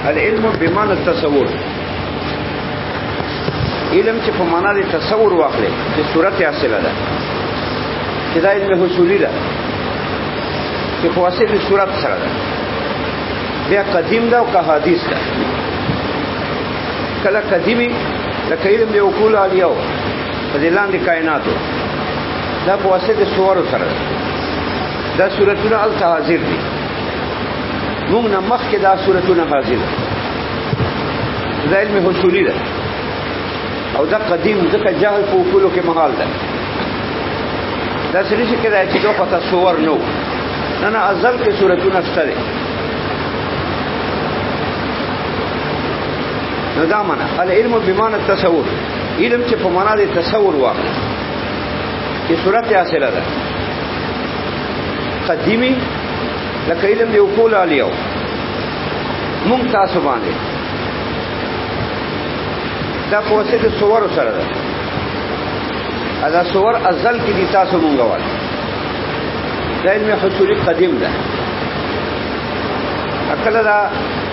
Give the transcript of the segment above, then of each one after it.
العلم بمعنى التصور، علم چې په معنا د تصور واخلې چې صورت حاصله ده، چې دا علم حصولي ده چې په واسطه د صورت سره ده. بیا قدیم ده او که حدیث ده. کله قدیمی لکه علم د عقول عالیه په دې لاندې کائناتو، دا په واسطه د صورو سره ده. دا صورتونه هلته حاضر دي، موږ نه مخکې دا صورتونه حاضر ده. دا علم حصولي ده او دا قدیم ځکه جهل په اصولو کې محال ده. دا څه نشي کېدای چې دوه تصور نو نه ازل کې صورتونه شته دي. نو دا معنا العلم بمعنى التصور، علم چې په معنا د تصور واخلي چې صورت حاصله ده. قدیمی لکه علم د عقول عالیه مونږ تاسو باندې دا په واسطه د صور سره ده. دا صور ازل کې دي تاسو مونږ وایي. دا علم حصولي قدیم ده. کله دا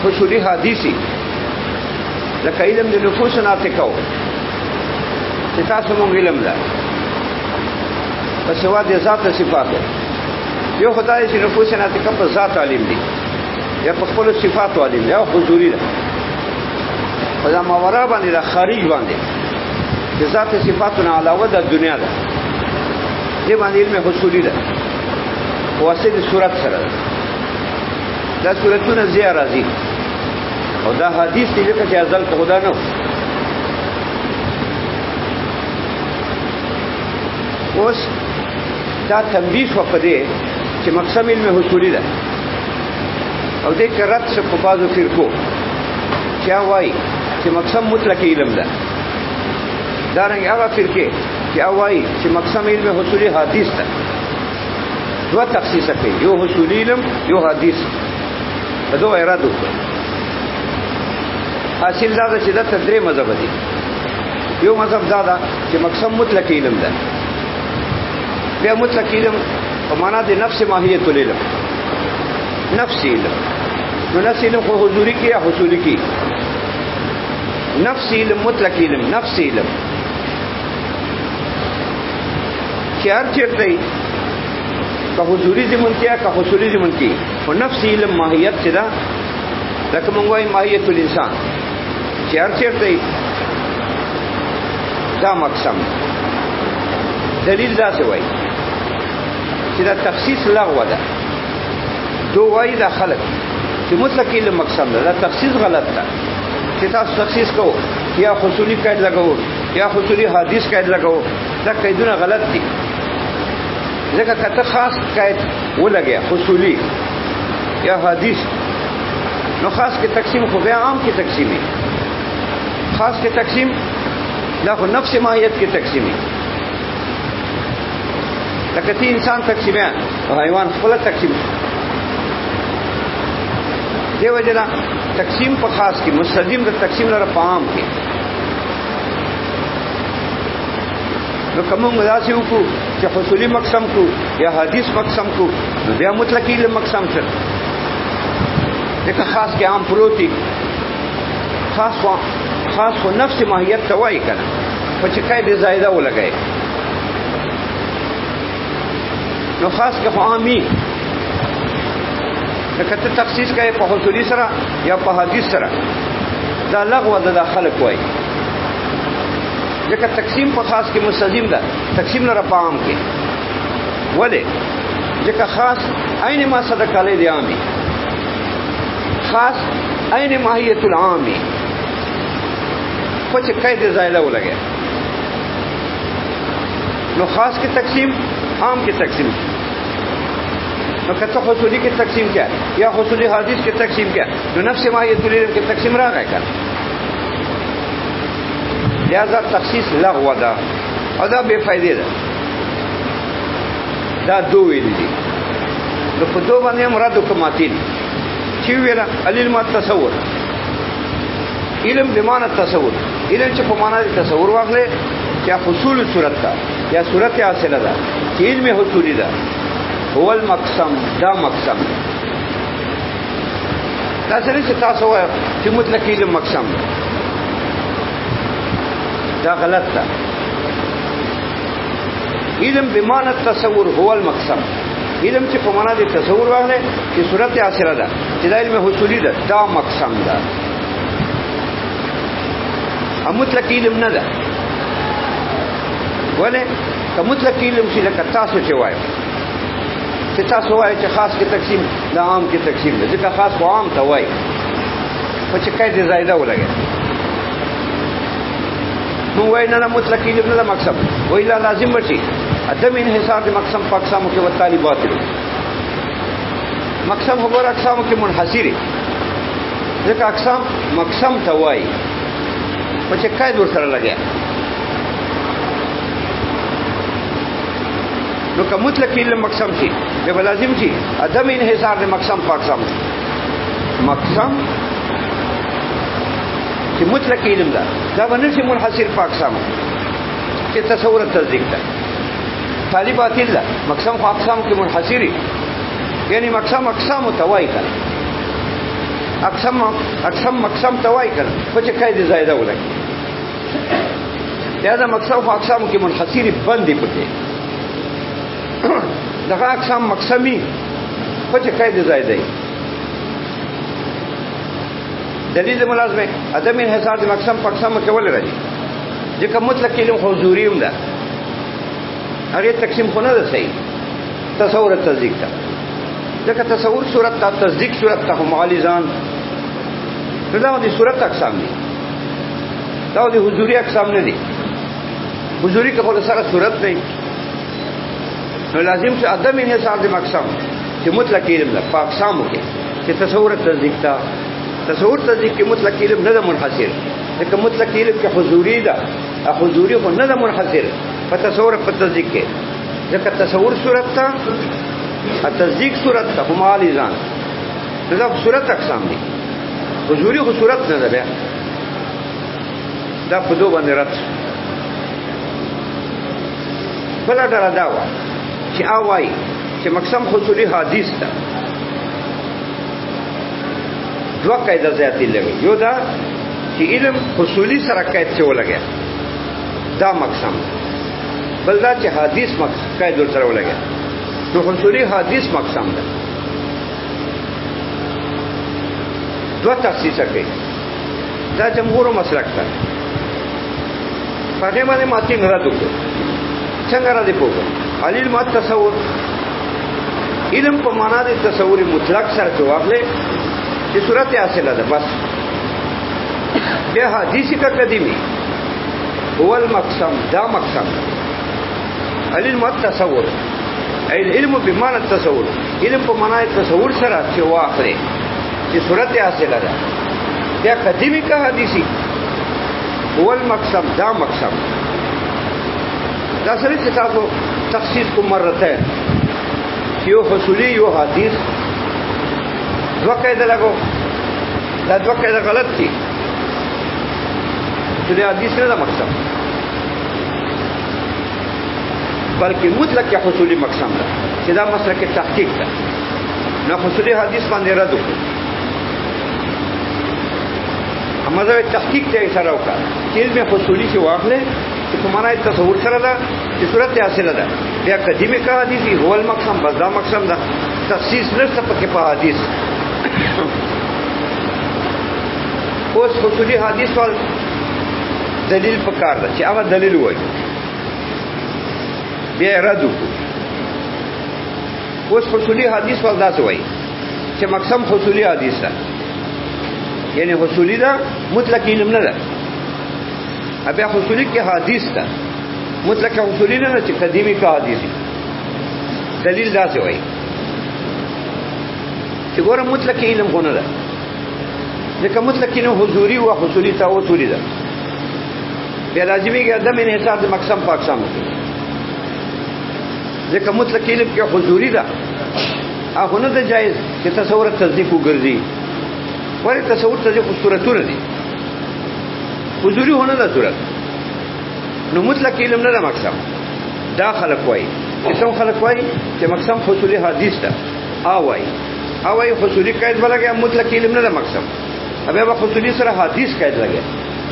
حصولي حدیثي لکه علم د نفوس ناطقو چې تاسو مونږ علم ده په سوا د ذات صفاتو. یو خدای چې نفوس ناطقه په ذات عالم دي یا په خپل صفات عالم دی او حضوري ده. په دا ماورا باندې دا خارج باندې د ذات صفاتونو علاوه د دنیا ده. دې باندې علم حصولي ده واسطه د صورت سره ده. دا صورتونه زیات راځي او دا حدیث دی چې ازل خدا نه. اوس دا تنبیه شو په دې چې مقصد علم حصولي ده او دې کې رد څه په بازو فرقو چې وایي چې مقصد مطلق علم ده. دا رنګ هغه فرقه چې وایي چې مقصد علم حصولي حدیث ده. دوه تخصیص کوي، یو حصولي علم یو حدیث. په دوه اراده وکړي. حاصل دا چې دا درې مذهب دي. یو مذهب دا ده چې مقصد مطلق علم ده. بیا مطلق علم په معنا د نفس ماهیت العلم، نفس علم. نو نفس علم خو حضوري کې یا حصولي کې؟ نفس علم مطلق علم نفس علم چې هر چیرته وي که حضوري زمون کې یا که حصولي زمون کې، خو نفس علم ماهیت چې ده لکه مونږ وایي ماهیت الانسان چې هر چیرته وي دا مقسم. دلیل داسې وایي چې دا تخصیص لغوه ده. دو وایي دا خلک چې مطلق علم مقسم ده، دا تخصیص غلط ده. چې تاسو تخصیص کوو یا حصولي قید لګوو یا حصولي حدیث قید لګوو، دا قیدونه غلط دي. ځکه که ته خاص قید ولګیا حصولي یا حدیث، نو خاص کې تقسیم خو بیا عام کې تقسیمي. خاص کې تقسیم دا خو نفس ماهیت کې تقسیمي. لکه تی انسان تقسیمیان او حیوان خپل تقسیم. دی وجنا تقسیم په خاص کې مستلزم د تقسیم لپاره په عام کې. نو کوم مداسي وکړو چې حصولي مقسم کو یا حدیث مقسم کو، نو بیا مطلق علم مقسم شو. دغه خاص کې عام پروتي خاص خو نفس ماهیت ته وایي کنه، په چې قید زائده ولګي. نو خاص کې خو عامي لکه ته تخصیص کوي په حصولي سره یا په حدیث سره، دا لغوه ده. دا خلک وایي ځکه تقسیم په خاص کې مستلزم ده، تقسیم لره په عام کې. ولې؟ ځکه خاص عین ما صدق علی دی عامي، خاص عین ماهیت العامی، خو چې قید زائده ولګي. نو خاص کې تقسیم عام کې تقسیم. نو کته حصولي کې تقسیم کیا یا حصولي حدیث کې تقسیم کیا، نو نفس ماهیت العلم کې تقسیم راغی کنه. لہذا تخصیص لغوه ده او دا بے فائدې ده. دا دو ویل دي. نو په دو باندې مراد کوماتین چې ویلا علم التصور، علم بمعنى التصور، علم چې په معنا د تصور واخلې یا حصول صورت ده یا صورت حاصله ده چې علم حصولي ده. هو المقسم، دا مقسم دا سره چې تاسو وایو چې مطلق علم مقسم دا غلط ده. علم بمعنى التصور هو المقسم. علم چې په معنا د تصور واغله چې صورت حاصله ده چې دا علم حصولي ده دا مقسم ده. مطلق علم نه ده. ولې که مطلق علم شي لکه تاسو چې وایو چې تاسو وایو چې خاص کې تقسیم دا عام کې تقسیم ده ځکه خاص خو عام ته وایي په چې قید زائده ولګي نو وای نه مطلق علم نه مقسم وای لا لازم وشي عدم انحصار د مقسم په اقسامو کې وتعالی باطل مقسم وګور اقسامو کې منحصر ځکه اقسام مقسم ته وایي په چې قید ورسره لګي نو که مطلق علم مقسم شي به لازم شي عدم انحصار د مقسم په اقسامو مقسم چې مطلق علم ده دا باندې چې منحصر په اقسامو چې تصور تصدیق ده خالی باطل ده مقسم خو اقسام کې منحصري یعنی مقسم اقسام توای کړه اقسام مقسم توای کړه په چې قید زائده ولګي دا مقسم خو اقسام کې منحصري بندي پکې دغه اقسام مقسمي په چې قید زائده دلیل ملازمه عدم انحصار د مقسم په اقسامو کې ولې راځي ځکه مطلق علم حضوري هم ده هغه تقسیم خو نه ده صحیح تصور تصدیق ده ځکه تصور صورت ته تصدیق صورت ته معالجان دا د صورت اقسام دي دا د حضوري اقسام نه دي حضوري کې خو سره صورت نه نو لازم چې عدم انحصار د مقسم چې مطلق علم ده په اقسامو کې چې تصور تصدیق ده تصور تصدیق کې مطلق علم نه ده منحصر ځکه مطلق علم کې حضوري ده حضوري خو نه ده منحصر په تصور په تصدیق کې ځکه تصور صورت ته تصدیق صورت ته هم عالیزان دا صورت اقسام دي حضوري خو صورت نه ده بیا دا په دوه باندې رات بل ډول دا و چې اوای چې مقسم حصولي حدیث ده دوه قاعده زیاتې لګي یو دا چې علم حصولي سره قید چې ولګي دا مقسم بل دا چې حدیث قید سره ولګي نو حصولي حدیث مقسم ده دوه تخصیص کوي دا جمهور مسلک ده په دې باندې ماتي نه راځو څنګه را دي پوهه علم تصور علم په معنا د تصور مطلق سره جوابله چې صورت حاصله ده بس بیا حدیث کا قدیمی هو المقسم دا مقسم علم التصور العلم بمعنى التصور علم په معنا تصور سره چې واخلي چې صورت حاصله ده بیا قدیمی کا حدیثی هو المقسم دا مقسم دا سره چې تاسو تخصیص کو مرتين یو حصولی یو حدیث دو قاعده لګو دا دو قاعده غلط دي چې دا حدیث نه دا مقسم بلکې مطلق یا حصولی مقسم ده چې دا مسلک تحقیق ده نه حصولی حدیث باندې رد وکړو مذهب تحقیق ته اشاره وکړه چې علم حصولی چې واخلې چې په معنا تصور سره ده چې صورت حاصله ده بیا قدیمه کا حدیثي هو المقسم بس دا مقسم ده تخصیص نشته پکې په حدیث اوس حصولی حدیث ول دلیل پکار ده چې هغه دلیل وایي بیا رد وکړو اوس حصولی حدیث ول دا څه وایي چې مقسم حصولی حدیث ده یعنی حصولی ده مطلق علم نه ده بیا حصولی کې حدیث ده مطلق حصولی نه چې قدیمی کا حدیثی دلیل دا څه وایي چې ګوره مطلق علم خو نه ده ځکه مطلق علم حضوري او حصولی ته وصولي ده بیا لازمي کې عدم انحصار د مقسم په اقسام ځکه مطلق علم کې حضوري ده هغه نه ده جایز چې تصور تصدیق وګرځي ولې تصور تصدیق صورتونه دي حضوري هونه ده صورت نو مطلق علم نه ده مقسم دا خلق وایي چې څو خلق وایي چې مقسم حصولی حدیث ده وایي او ای حصولی قید بلګیا مطلق علم نه ده مقصد ابه به حصولی سره حدیث قید لګیا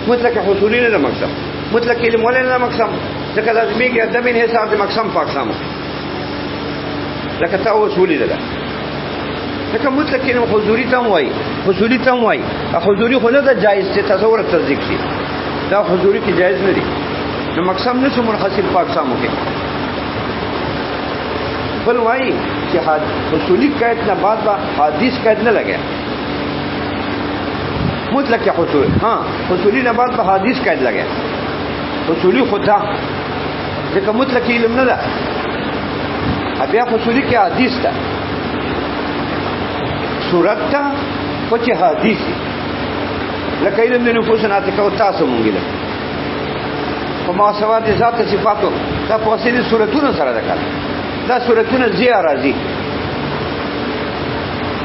مطلق حصولی نه ده مقصد مطلق علم ولا نه مقصد ځکه لازمي کې ادب نه حساب د مقصد په اقسام لکه تا حصولی ده ځکه مطلق علم حضوری تم وای حصولی تم وای حضوری خو نه ده جایز ته تصور تصدیق شي دا حضوری کې جایز نه دي نو مقصد نه منحصر په اقسامو کې بل وای چې حصولی قید نه بعد با حدیث قید نه لګیا مطلق حصول حصولی نه بعد با حدیث قید لګیا حصولی خدا ځکه مطلق علم نه ده بیا حصولی کې حدیث ده صورت ته خو چې حدیث لکه علم د نفوس نه تکو تاسو مونږ له په ما سواد ذات صفاتو دا په وسیله صورتونو سره ده کار دا صورتونه زیات راځي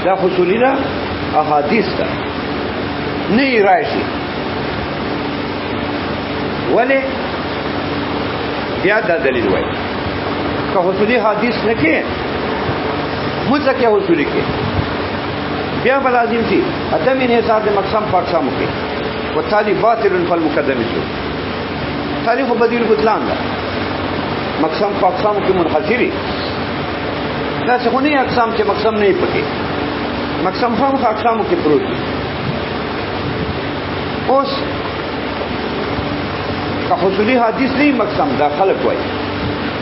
دا حصولی ده احادیث ده نه راشي ولی بیا دا دلیل وای که حصولی حدیث نه کې مطلق حصولی کې بیا بلازم تھی عدم انحصار د مقسم پاکسامو کې وتالي باطل فالمقدم شو تاریخ بدیل بطلان ده مقسم پاکسامو کې منحصری دا څنګه نه اقسام چې مقسم نه پکې مقسم هم اقسامو کې پروت دي اوس که حصولی حدیث نه مقسم دا خلق وای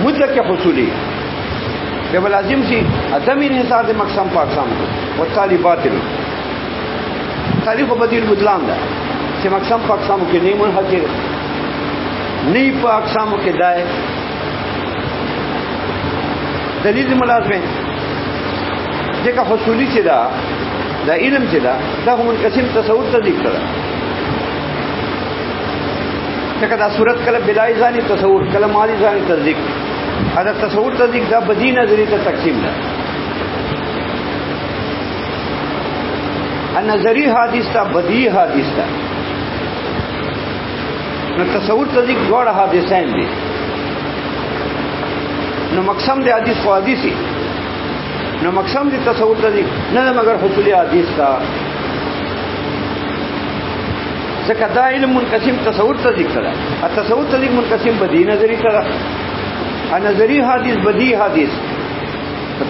مطلق حصولی بیا لازم شي عدم انحصار د مقسم پاکسامو وتالي باطل تاریخ بدیل بطلان ده چې مقسم پاکسامو کې نه منحصر نه په اقسامو کې دای دلیل ملازمه ځکه حصولی چې دا علم چې دا هم منقسم تصور ته ذکر ده ځکه دا صورت کله بلای ځاني تصور کله مالی ځاني تصدیق دا تصور تصدیق دا بدی نظری ته تقسیم ده النظری حدیث تا بدی حدیث تا نو تصور تصدیق دوړه حادثین دي نو مقسم دی حدیث خو حدیثی نو مقسم دی تصور تصدیق نه مگر حصولی حدیث تا ځکه دا علم منقسم تصور تصدیق کړه تصور تصدیق منقسم بدی نظری کړه نظری حدیث بدی حدیث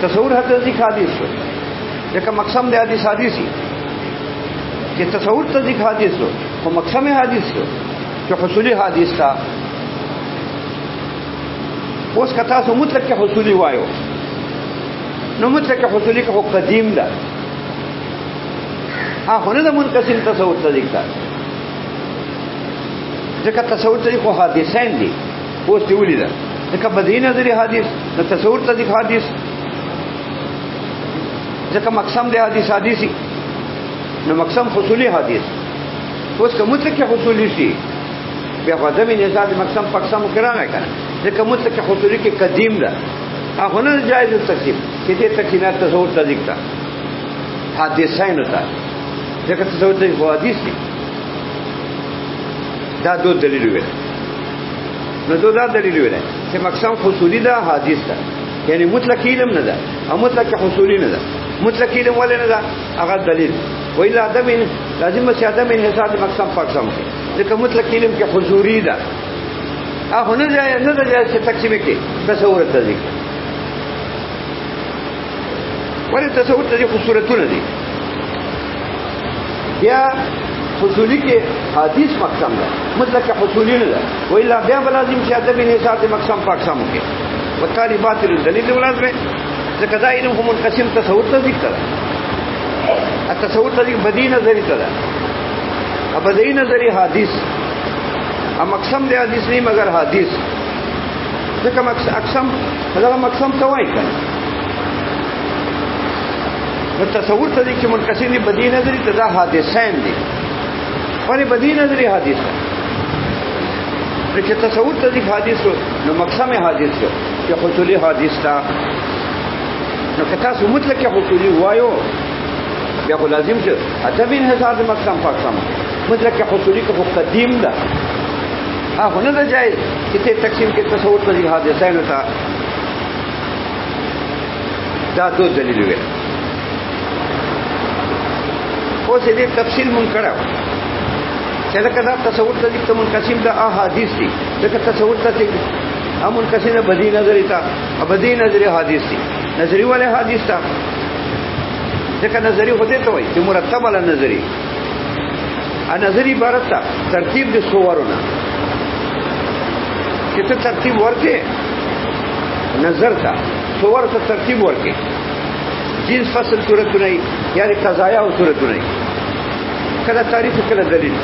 تصور تصدیق حدیث ځکه مقسم دی حدیث حدیثی چې تصور تصدیق حدیث او مقسم حدیث چې حصولی حدیث تا اوس کتا سو مطلق کې حصولی وایو نو مطلق حصولی کې قدیم ده هغه نه منقسم تصور تصدیق تا ځکه تصور تصدیق خو حادثین دي اوس دی ولیدا ځکه بدی نظری حدیث نو تصور تصدیق حدیث ځکه مقسم دی حدیث حدیثی نو مقسم حصولی حدیث اوس که مطلق حصولی شي بیا قدم انحصار د مقسم پاکسامو کرانه کنه ځکه مطلق حصولی کې قدیم ده هغه نه جایز تقسیم چې دې تقسیمات تصور تصدیق تا حادثین ہوتا ځکه تصور تصدیق حدیث دي دا دو دلیل ویل نو دا دلیل ویل چې مقسم حصولی ده حدیث ده یعنی مطلق علم نه ده او مطلق حصولی نه ده مطلق علم ولا نه ده هغه دلیل وإلا عدم لازم چې عدم انحصار د مقسم پاکسامو کې ځکه مطلق علم کې حضوری ده هغه نه ده چې تقسیم کې تصور تصدیق ولې تصور تصدیق صورتونه دي بیا حصولی کې حدیث مقسم ده مطلق حصولی نه ده وإلا بیا لازم چې عدم انحصار د مقسم پاکسامو کې وتالي باطل دلیل لازمه ځکه دا علم هم منقسم تصور تصدیق ده التصور تصدیق بدی نظری تا ده بدی نظری حدیث مقسم دی حدیث نہیں مگر حدیث ځکه اقسام هغه مقسم توای کنه نو تصور تصدیق چې منقسم دی بدی نظری تا ده حادثین دي ولی بدی نظری حدیث چې تصور تصدیق حدیث نو مقسم حدیث چې حصولی حدیث تا نو کتا سو مطلق حصولی وایو بیا خو لازم چې عدم انحصار د مقسم پاکسامو مطلق حصولی کې قدیم ده هغه نه ده جایز چې تقسیم کې تصور تصدیق حادثین ہوتا دا دو دلیل ویل اوس دې تفصیل مونږ کړو چې لکه دا تصور ته دې منقسم د احادیث دي لکه تصور ته منقسم بدی نظری تا بدی نظری حدیث دي نظری والے حدیث تا ځکه نظری هته ته وایي چې مرتب علی نظری ا نظری عبارت تا ترتیب د صورونه چې ته ترتیب ورکې نظر تا صور ته ترتیب ورکې جنس فصل صورت نه یعنی قضایا او صورت نه کله تعریف کله دلیل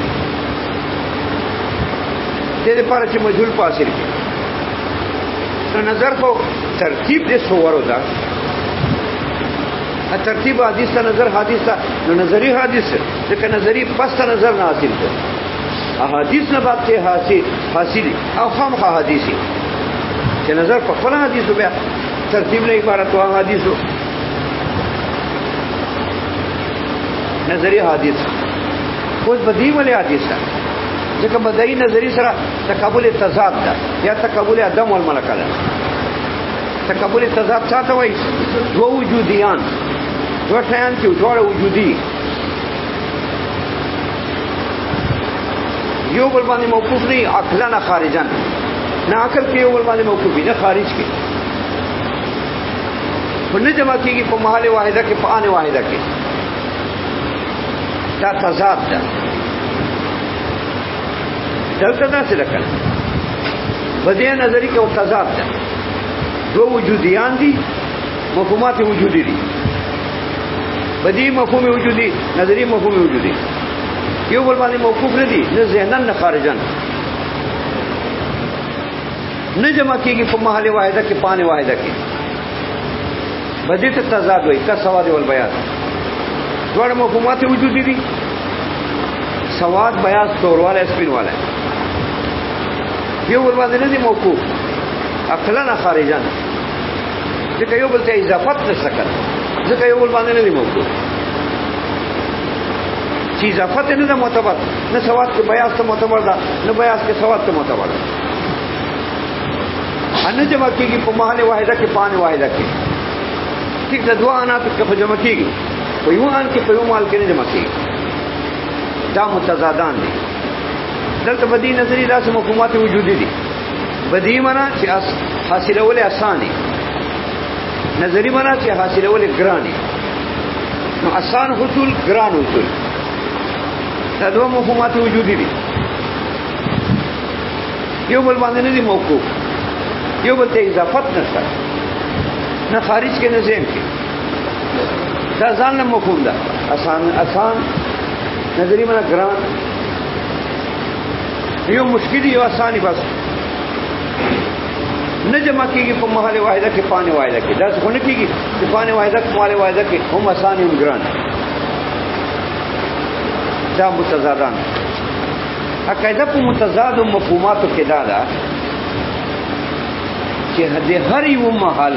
دې لپاره چې مجهول حاصل کړي نظر کو ترتیب دې صورو دا ترتیب حدیث تا نظر حدیث تا نو نظری حدیث ځکه نظری پس تا نظر نه حاصل کړي احادیث نه بعد ته حاصل او هم حدیثي چې نظر په خپل حدیث بیا ترتیب نه عبارت وا حدیثو نظری حدیث اوس بدی ولې حدیث ځکه بدی نظری سره تقابل تضاد ده یا تقابل عدم والملکه ده تقابل تضاد څه ته وایي دو وجودیان دو شیان چې ټول وجودي یو بل باندې موقوف نه عقلا نه خارجن نه عقل کې یو بل باندې موقوف نه خارج کې په نه جمع کېږي په محل واحده کې په ان واحده کې دا تضاد ده دلته دا څه لکه بدی نظری کې او تضاد ده دو وجودیان دي مفهومات وجودي دي بدی مفهوم وجودي نظری مفهوم وجودي یو بل باندې موقوف نه دي نه ذهنن نه خارجن نه جمع کېږي په محل واحده کې پانه واحده کې بدی ته تضاد وایي کا سواد ول بیان دوړ مفهومات وجودي دي سواد بیاض تورواله سپین والا یو بل باندې نه دي موقوف عقلا نه خارجن ځکه یو بل ته اضافت نشته کړ ځکه یو بل باندې نه دي موقوف چې اضافت نه ده معتبر نه سواد کې بیاض ته معتبر ده نه بیاض کې سواد ته معتبر ده ان جمع کېږي په محل واحده کې پانه واحده کې ټیک ده دوه انا په جمع کېږي په یو ان کې په یو مال کې نه جمع کېږي دا متضادان دي دلته بدی نظری داسې مفهومات وجودي دي بدی معنا چې حاصلول آسان دي نظری معنا چې حاصلول ګران دي نو آسان حصول ګران حصول دا دوه مفهومات وجودي دي یو بل باندې نه دي موقوف یو بل ته اضافت نشته نه خارج کې نه ذهن کې دا ځان له مفهوم ده آسان نظری معنا ګران یو مشکل یو آسانی بس نه جمع کېږي په محل واحده کې پانه واحده کې دا څنګه کېږي چې پانه واحده په محل واحده کې هم آسان هم ګران دا متضادان عقیده په متضاد او مفهوماتو کې دا ده چې د هر یو محل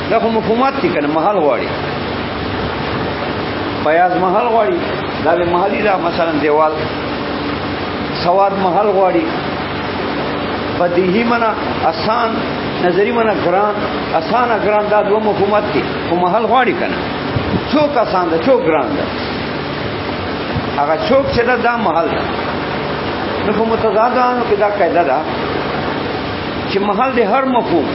دا مفهومات دي کنه محل غواړي بیاض محل غواړي دا له محلي دا مثلا دیوال سواد محل غواړي بدیهی منا آسان نظری منا ګران آسان ګران دا دوه مفهومات دي په محل غواړي کنه څوک آسان ده څوک ګران ده هغه څوک چې دا محل ده نو په متضادانو کې دا قاعده ده چې محل د هر مفهوم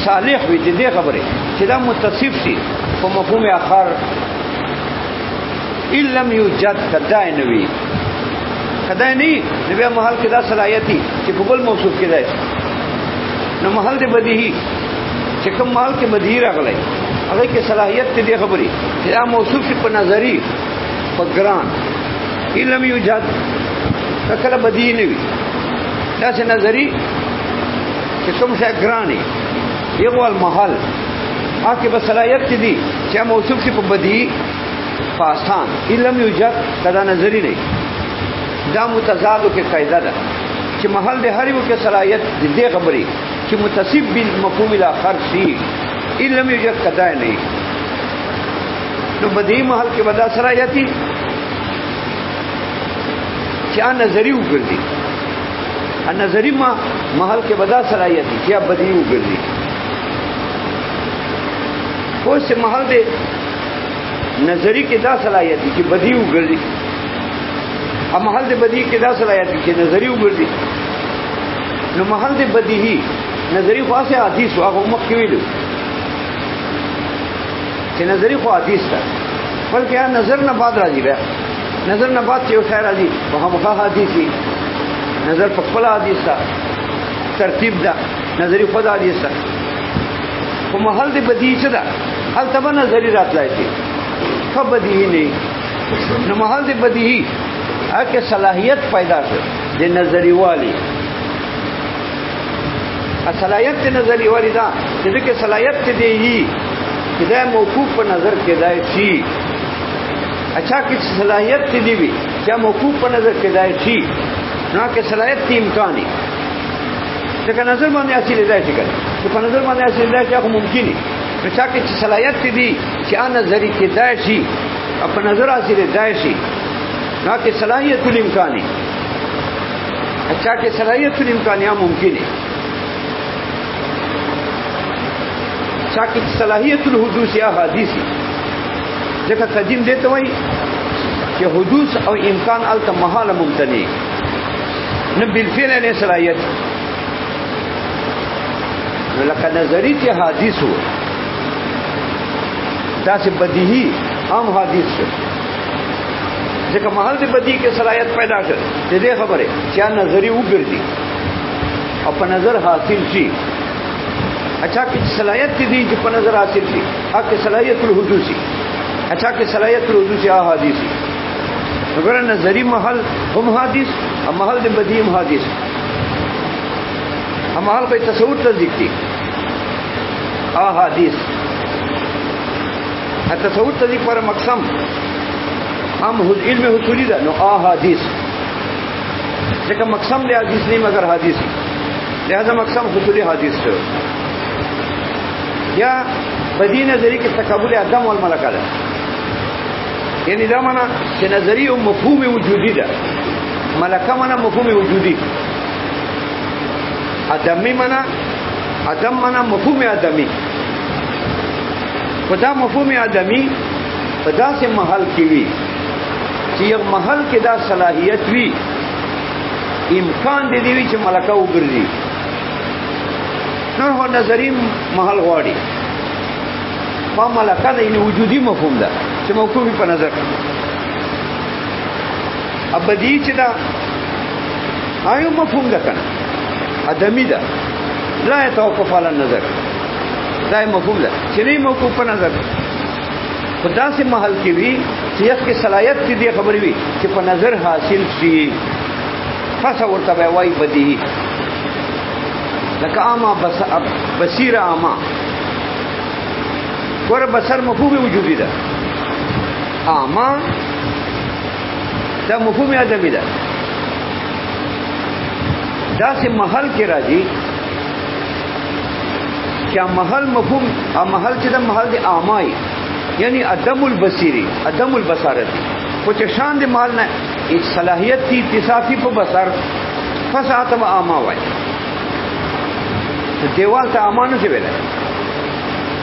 صالح وي دې خبره چې دا متصف شي په مفهوم آخر ان لم یوجد کدای نوی کدای نه نبی محل کې دا صلاحیتي چې په بل موصوف کې ده نو محل د بدیهی چې کوم محل کې بدیهی راغلی هغه کې صلاحیت دې خبري چې دا موصوف په نظری په ګران ان لم یوجد کله بدیهی نه وي دا چې نظری چې کوم شی ګرانی یو المحل هغه به صلاحیت دي چې موصوف په بدیهی فاسان ان لم یوجد کدا نظری نه دا متضادو کې قاعده ده چې محل د هر یو کې صلاحیت دې خبري چې متصف بالمفهوم الاخر شي ان لم یوجد کدا نه نو بدیهی محل کې ودا صلاحیتي چې ان نظری وګرځي ان نظری محل کې ودا صلاحیتي چې بدیهی وګرځي اوس محل دې نظری کې دا صلاحیت چې بدی وګرځي، او محل د بدی کې دا صلاحیت چې نظری وګرځي. نو محل د بدیهی نظری خاصه حدیث هغه مخکې ویلو چې نظری خو حدیث ده، بلکې نظر نه بعد راځي. بیا نظر نه بعد چې یو شی راځي هغه مخه حدیثي نظر په خپل حدیث ده، ترتیب ده نظری خود حدیث ده. په محل د بدیهی څه ده؟ هل تبه نظری راتلای شي خو بدیهی نه. نو محل د بدیهی هغه صلاحیت پیدا شو د نظری والی. صلاحیت نظری والی دا چې دغه صلاحیت دی چې دا موقوف په نظر کې دی شي. اچھا کې صلاحیت دی وی چې موقوف په نظر کې دی شي، نو کې صلاحیت تی امکاني ځکه نظر باندې اصلي دی چې په نظر باندې اصلي دی چې هغه ممکني. اچھا کې صلاحیت دی چې نظری کې دی شي او په نظر اصلي دی شي، نو کې صلاحیت الامکانی. اچھا کې صلاحیت الامکانی ممکنه. چاکه صلاحیت الحدوث یا حدیثی ځکه قدیم دی ته وایي چې حدوث او امکان الته محال ممتنع نه بالفعل نه صلاحیت. لکه نظری چې حدیث و داسې بدیهی عام حدیث شو ځکه محل د بدیهی کې صلاحیت پیدا شو د دې خبره چې نظری وګرځي او په نظر حاصل شي. اچھا کہ صلاحیت دی جو پر نظر حاصل تھی حق صلاحیت الحدوثی. اچھا کہ صلاحیت الحدوثی حدیثی اگر نظری محل ہم حدیث اور محل بدیم حدیث محل کوئی تصور تصدیق تھی حدیث تصور تصدیق پر مقسم ہم علم حصولی دا نو حدیث لیکن مقسم لے حدیث نہیں مگر حدیث لہذا مقسم حصولی حدیث سے یا بدی نظری کې تقابل عدم والملکه ده. یعنی دا معنا چې نظری او مفهوم وجودي ده، ملکه معنا مفهوم وجودي، ادمی معنا عدم معنا مفهوم ادمی. خدا مفهوم ادمی په داسې محل کې وي چې یو محل کې دا صلاحیت وي امکان دی وي چې ملکه وګرځي. نو هو نظری محل غواړي ما ملکه نه یعنی وجودي مفهوم ده چې موقوفي په نظر. ابدی چې دا آیو مفهوم ده کنه ادمی ده لا يتوقف على النظر، دا مفهوم ده چې نه موقوف په نظر. خدا سے محل کې وی چې اس کې صلاحیت دې خبرې وي چې په نظر حاصل شي فص ورته وای بدی لکه اما بصیر اما ور بصر مفهوم وجودي ده، اما دا مفهوم ادمی ده. دا سه محل کې راځي چې محل مفهوم محل چې د محل د اعمای یعنی عدم البصیری عدم البصارتی خو چې شان د محل نه صلاحیت کی اتصافی په بصر فساتم اعما وای. دیوال ته امانه څه ویل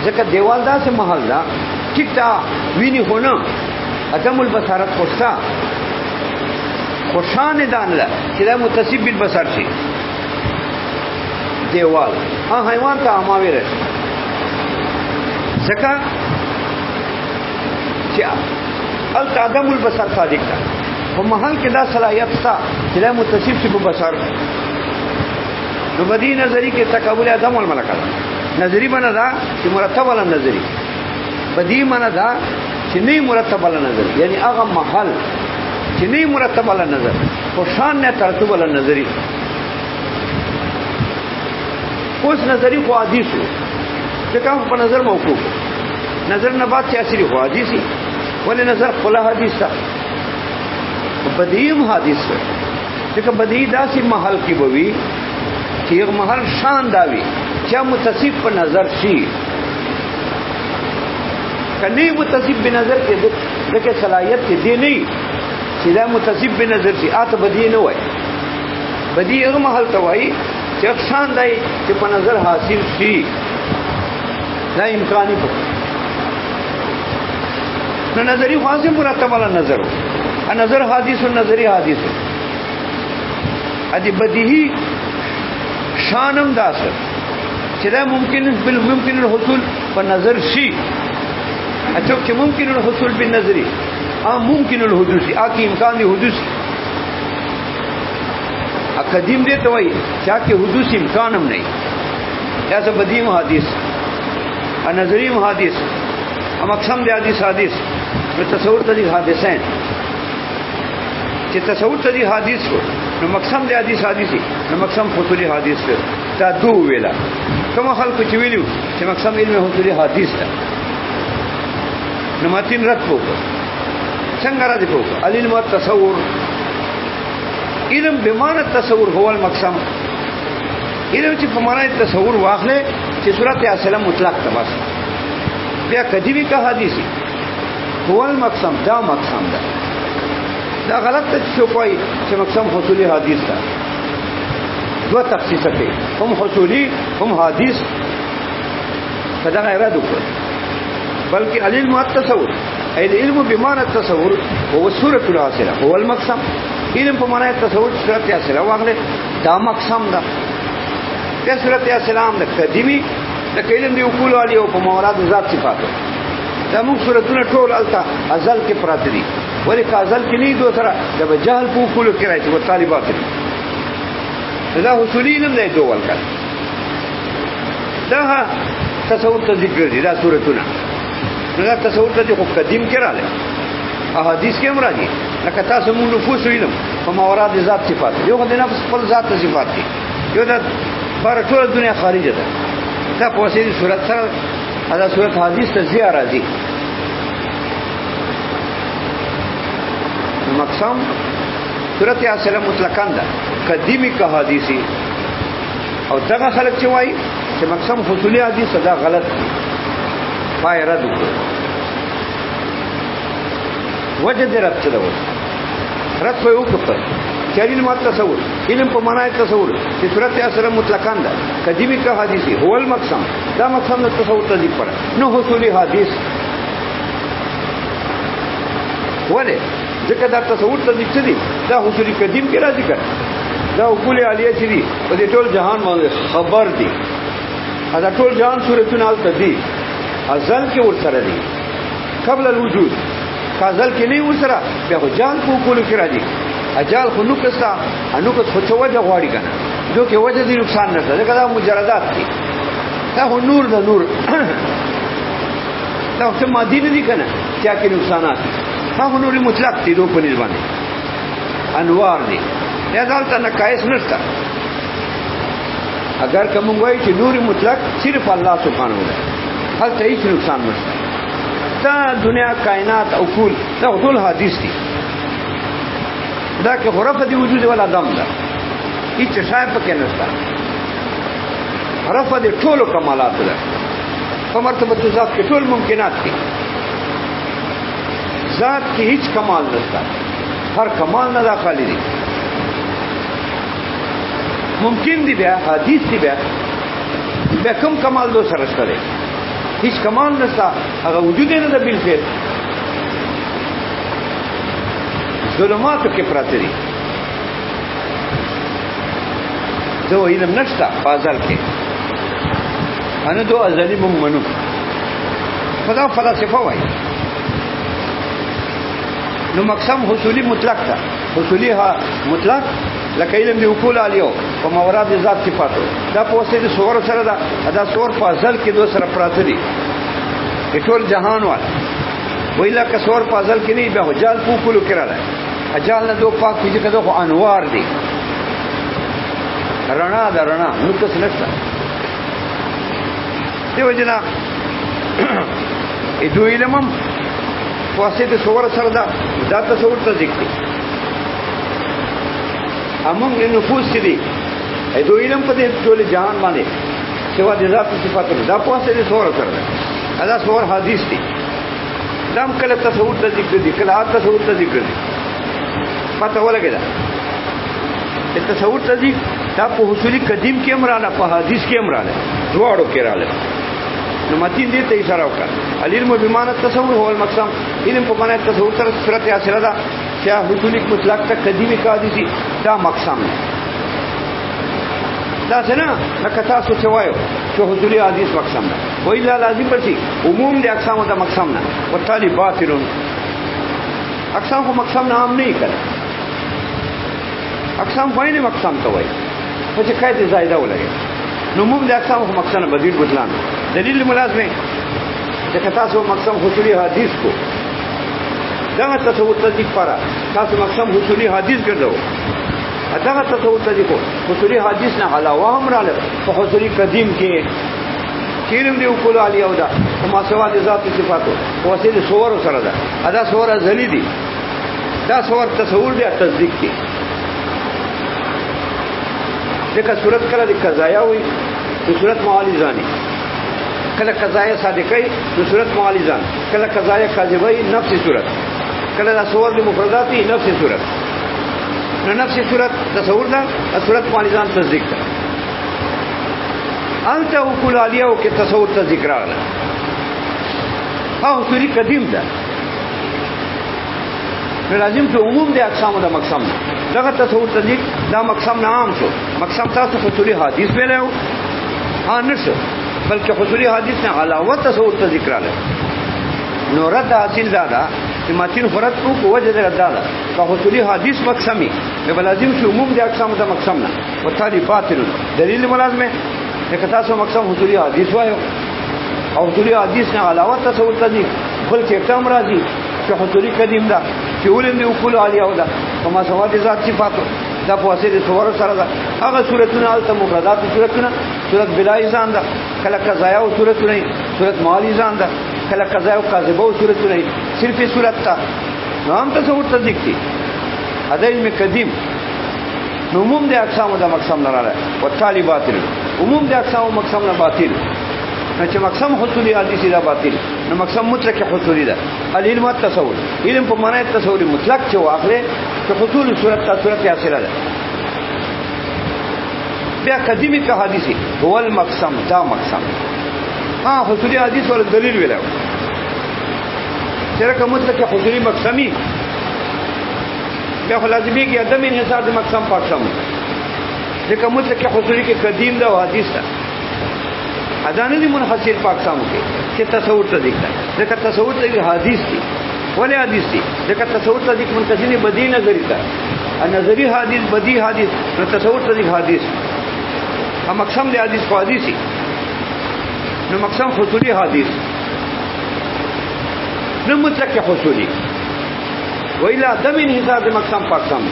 ځکه دیوال دا څه محل دا ټیک تا ویني هونه عدم البصارت خوشتا خوشان دان له چې دا متصب بالبصر شي. دیوال حیوان ته اما ویل ځکه چې عدم البصر صادق ده په محل کې دا صلاحیت تا چې دا متصب شي بالبصر. نو بدی نظری کې تقابل عدم والملکه نظری بنا دا چې مرتب ولا نظری، بدی بنا دا چې نه مرتب ولا نظر، یعنی هغه محل چې نه مرتب ولا نظر خو شان نه ترتیب ولا نظری. اوس نظری خو حدیث چې کوم په نظر موقوف نظر نه بعد چې اصلي خو حدیثي ولې نظر خلا حدیث تا بدیم حدیث چې بدی داسې محل کې بوي چې یو محل شان داوي چې متصف په نظر شي کني متصف په نظر کې دغه صلاحیت دې نه چې دا متصف په نظر شي اته بدی نه وای. بدی هغه محل ته وای چې شان دی چې په نظر حاصل شي دا امکاني په نو نظری خاصه مرتب علی نظر نظر حدیث و نظری حدیث ادي بدیهی شانم داسه چې دا ممکن بالممکن الحصول په نظر شي اچو چې ممکن الحصول بالنظری ممکن الحدوث اکی امکان دی حدوث قدیم دې ته وایي چې کې حدوث امکان هم نه یا څه بدیم حدیث نظری حدیث هم اقسام دی حدیث په تصور ته دي حادثین چې تصور ته دي حدیث کو نو مقسم دی حدیثي نو مقسم حصولی حدیث دا دو ویلا کوم خلق چې ویلو چې مقسم علم حصولی حدیث ده نو متین رد وکړه څنګه را دي وکړه علم التصور علم بمعنى التصور هو المقسم علم چې په معنی تصور واخلې چې صورت اصله مطلق ده بس بیا کدی کا حدیثي هو المقسم دا مقسم ده دا غلط ته شو کوي چې مقسم حصولی حدیث ده دو تخصیص کوي هم حصولی هم حدیث فدا غیر دکتور بلکې علم التصور العلم بمعنى التصور هو صورت الاصله هو المقسم علم په معنی تصور صورت اصله واغله دا مقسم ده د صورت اصله د قدیمی د علم دی اقول علی او په موارد ذات صفاتو دا موږ صورتونه ټول التا ازل کې پراته دي ولی کازل کې نه دو سره د جهل په اقول کې راځي او طالبات دا حصولی علم نه دوه کړ دا تصور ته ذکر دي دا صورتونه دا تصور ته خو قدیم کې رااله احادیث کې مرادي لکه تاسو مو نفوس علم په موارد ذات صفات یو د نفس خپل ذات صفات دي یو د بار ټول دنیا خارجه ده دا په وسیله صورت سره دا صورت حدیث ته زیاره دي مقسم صورت اصله مطلقاً ده قدیمی کا حدیثی او دغه خلک چې وایي چې مقسم حصولی حدیث دا غلط دي پای رد وکړه وجه دې رد کړو رد په یو کتل چې علم التصور علم په معنی تصور چې صورت اصله مطلقاً ده قدیمی کا حدیثی هو المقسم دا مقسم د تصور ته ذکر پره نو حصولی حدیث وله ځکه دا تصور ته ذکر دي دا حصولی قدیم کې راځي کړه دا اقول عالیه چې دي په دې ټول جهان باندې خبر دي دا ټول جهان صورتونه الته دي ازل کې ور سره دي قبل الوجود کازل کې نه ور سره بیا جهان په اقول کې راځي اجال خو نو کسا انو کو څه وجه غواړي کنه جو کې وجه دي نقصان نه ده دا مجردات دي دا نور ده نور دا څه مادي دي کنه چې کې نقصانات هغه نور مطلق دي دوه په نسبت انوار دي یا دلته نقایص نشته اگر کوم وایي چې نور مطلق صرف الله سبحانه و تعالی هلته هیڅ نقصان نشته دا دنیا کائنات او کل دا ټول حدیث دي دا کې غرف دی وجود ولا دم ده هیڅ شای پکې نشته غرف دی ټول کمالات ده په مرتبه ذات کې ټول ممکنات دي ذات کې هیڅ کمال نشته هر کمال نه داخلي دي ممکن دی بیا حدیث دی بیا کوم کمال دو سره شته هیڅ کمال نشته هغه وجود نه ده بالفعل ظلماتو کې پراته دي دو علم نشته فاضل کې انا دو ازلی مؤمنو خدا فلسفه وایي نو مقسم حصولی مطلق ده حصولی مطلق لکه علم دی اقول علیو په موارد ذات صفاتو دا په وسیله صور سره دا صور فاضل کې دو سره پراته دي ټول جهان وال ویلا که صور فاضل کې نه به جال په کولو کړه اجال نه دو پاک دي کده خو انوار دي رڼا دا رڼا نو څه نشته دیو جنا ای دوی علمم واسطه صور سره دا تصور ته ذکر امون نفوس دي ای دوی علم په دې ټول جهان باندې سوا د ذات صفات دا په واسطه صور سره دا صور حدیث دي دام کله تصور ته ذکر دي کله تصور ته ذکر دي پته ولګیدا تصور ته ذکر دا په حصولی قدیم کې امراله په حدیث کې امراله دواړو کې رااله نو متین دې ته اشاره وکړه. العلم بمعنى التصور هو المقسم. علم په معنی تصور سره صورت حاصله ده چې حصول مطلق ته قدیمی حادثي دا مقسم ده. دا څنګه لکه تاسو چې وایو چې حصول حدیث مقسم ده وای لا لازم پرسي عموم د اقسام د مقسم نه وتالي باطلون. اقسام کو مقسم نه عام نه کړه. اقسام وایي مقسم ته وایي په چې قاعده زائده ولګي نو عموم د اقسام کو مقسم بدیل بطلان دلیل ملازمه چې تاسو مقسم حصول حدیث کو دا تصور تصدیق پارا تاسو مقسم حصول حدیث ګرځو دا تصور تصدیق حصول حدیث نه علاوه هم رااله په حصول قدیم کې کېرم دی وکول علی او دا ما سوا د ذات صفاتو وسیله صور سره ده ادا صور ازلی دي دا صور تصور دی تصدیق کې دغه صورت کله د قضایا وي د صورت معالی ځاني کله قضایا صادقای د صورت معالی ځان کله قضایا کاذبای نفس صورت کله د صور د مفرداتي نفس صورت نو نفس صورت تصور ده صورت معالی ځان تصدیق ده. انت وکول علیه او کې تصور ته ذکر راغله او سوري قدیم ده لازم ته عموم د اقسام د مقسم دغه تصور ته ذکر دا مقسم نه عام شو. مقسم تاسو حصولي حدیث ویلو نشو بلکې حصولي حدیث نه علاوه تصور ته ذکر راغله. نو رد حاصل دادا چې ماتین فرض کو وجه د رد دادا که حصولي حدیث مقسمي به لازم چې عموم د اقسام د مقسم نه وتالي باطل دلیل ملازمه که تاسو مقسم حصولي حدیث وایو او حصولي حدیث نه علاوه تصور ته ذکر بلکې اقسام راځي چې حصولي قدیم ده چې ولین دی وکول علی او ده کما سوا د ذات صفاتو دا په واسطه صور سره ده. هغه صورتونه الته مفردات صورتونه صورت بلا ځان ده کله قضایا او صورتونه صورت مالی ځان ده کله قضایا او کاذبه او صورتونه صرف صورت تا نام تصور ته ذکر دي ادا علم قدیم نو عموم د اقسام د مقسم نه راځي او تالي باطل عموم د اقسام مقسم نه باطل نو چې مقسم حصولي حدیث دا باطل نو مقسم مطلق حصولي ده. العلم التصور علم په معنی تصور مطلق چې واخله چې حصول صورت تا صورت حاصله ده. بیا قدیمی کا حدیثی هو المقسم دا مقسم حصولي حدیث ول دلیل ویلو چې کوم مطلق حصولي مقسمی بیا لازمي کې ادم انحصار د مقسم پاکسم ځکه مطلق حصولي کې قدیم ده او حدیث ده اذان دي منحصر پاکسم کې چې تصور ته ذکر ځکه تصور ته حدیث دي ولی حدیث دي ځکه تصور ته ذکر منتزنی بدی نظری ده نظری حدیث بدی حدیث نو تصور ته ذکر حدیث هم مقسم دی حدیث خو حدیثي نو مقسم حصولي حدیث نو مطلق حصولي وإلا دم انحصار د مقسم پاکسم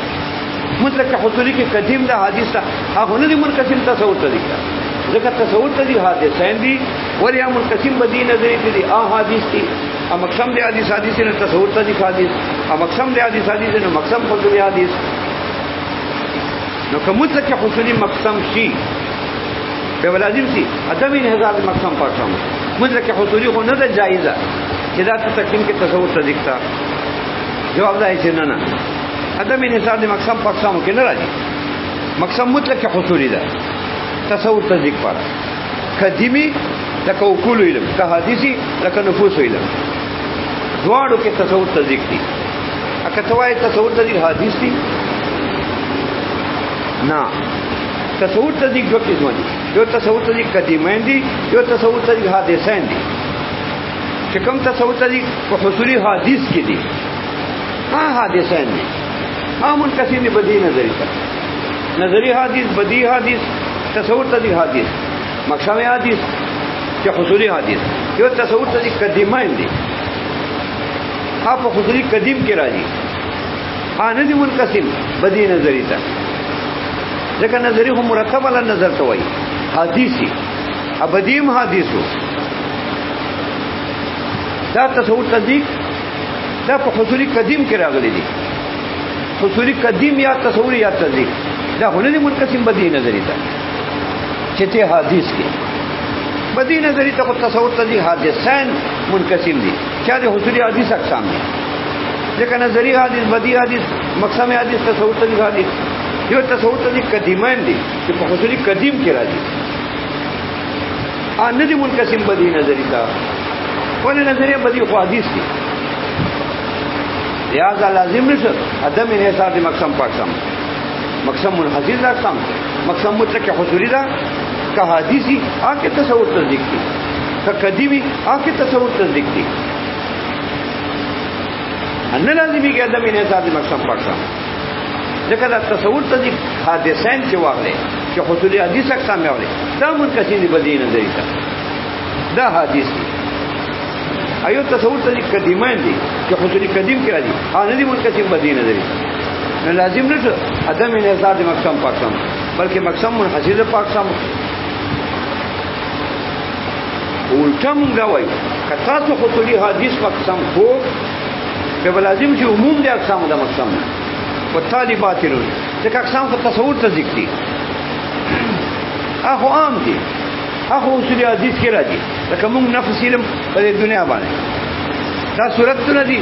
مطلق حصولي کې قدیم ده حدیث ده هغه نه منقسم تصور ته ذکر ځکه تصور ته دي حادثین دي ولیا منقسم بدی نظری دي حدیث دي ا مقسم دی حدیث نه تصور ته دي حدیث ا مقسم دی حدیث نه مقسم حصولي حدیث نو کوم مطلق حصولي مقسم شي به لازم شي ادم انحصار د مقسم پاکسم مطلق حصولي خو نه ده جایزه چې دا تقسیم کې تصور ته ذکر جواب ده چې نه ادم انحصار د مقسم پاکسم کې نه راځي. مقسم مطلق حصولي ده تصور ته ذکر پاره قدیمی لکه وکول علم که حدیثی لکه نفوس علم دواړو کې تصور ته ذکر دي. اګه توای تصور ته ذکر حدیث دي نه تصور ته ذکر دوه قسم دي یو تصور ته ذکر قدیمین دي یو تصور ته ذکر حادثین دي. چې کوم تصور ته ذکر په حصولي حدیث کې دي حادثین دي منقسم بدی نظری ته نظری حدیث بدی حدیث تصور ته ذکر حدیث مقسم حدیث چې حصولي حدیث یو تصور ته ذکر قدیمین دي په حصولي قدیم کې راځي نه دي منقسم بدی نظری ته ځکه نظری هم مرتب علی نظر ته وایي حدیثي ابدیم حدیثو دا تصور ته ذکر دا په حصولي قدیم کې راغلي دي. حصولي قدیم یا تصور یا تصدیق دا هونه دي منقسم بدی نظری ته چې ته حدیث کې بدی نظری ته تصور ته دي حادثین منقسم دي چې د حصولي حدیث اقسام دي ځکه نظری حدیث بدی حدیث مقسم حدیث تصور ته دي حدیث یو تصور ته دي قدیمین دي چې په حصولي قدیم کې راځي نه دي منقسم بدی نظری تا ولې نظریه بدی خو حدیث دي لہذا لازم نشه عدم انحصار دي مقسم پاکسم مقسم منحصر دا اقسام مقسم مطلق حصولی دا که حدیثی آکے تصور تصدیق دی که قدیمی آکے تصور تصدیق دی ان لازمی کہ عدم انحصار دي مقسم پاکسم ذکر دا تصور تصدیق حادثین چه واغلے کہ حصولی حدیث اقسام میں واغلے دا منقسم دی بدی نظری تا دا حدیث دی ایو تصور تصدیق قدیمان دی کہ حصولی قدیم کرا دی آنے دی منقسم بدی نظری تا لازم نشه عدم انحصار دی مقسم پاکسم بلکہ مقسم منحصر پاکسم الٹا مونږ وایو که تاسو حصولی حدیث مقسم خو به لازم چې عموم دی اقسام د مقسم و تالی باطلون ځکه اقسام په تصور تصدیق دي اخو عام دي اخو حصولی حدیث کې راځي لکه مونږ نفس علم په دنیا باندې دا صورتونه دي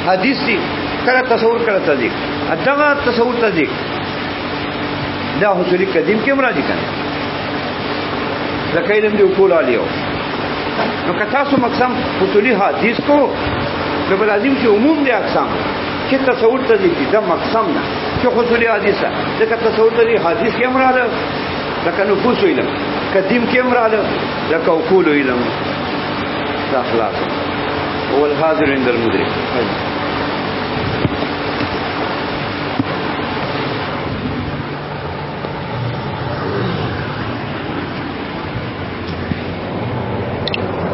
حدیث دي کله تصور کله تصدیق دغه تصور تصدیق دا حصولی قدیم کې مرادي کنه لکه علم دی اصول علیو نو که تاسو مقسم حصولی حدیث کو به لازم چې عموم دی اقسام چې تصور تصدیق دي دا مقسم نه چې حصولی حدیثه ځکه تصور تصدیق حدیث کې مراده لکه نفوس علم قدیم کې مراده لکه اصول علم دا خلاص هو الحاضر عند المدرك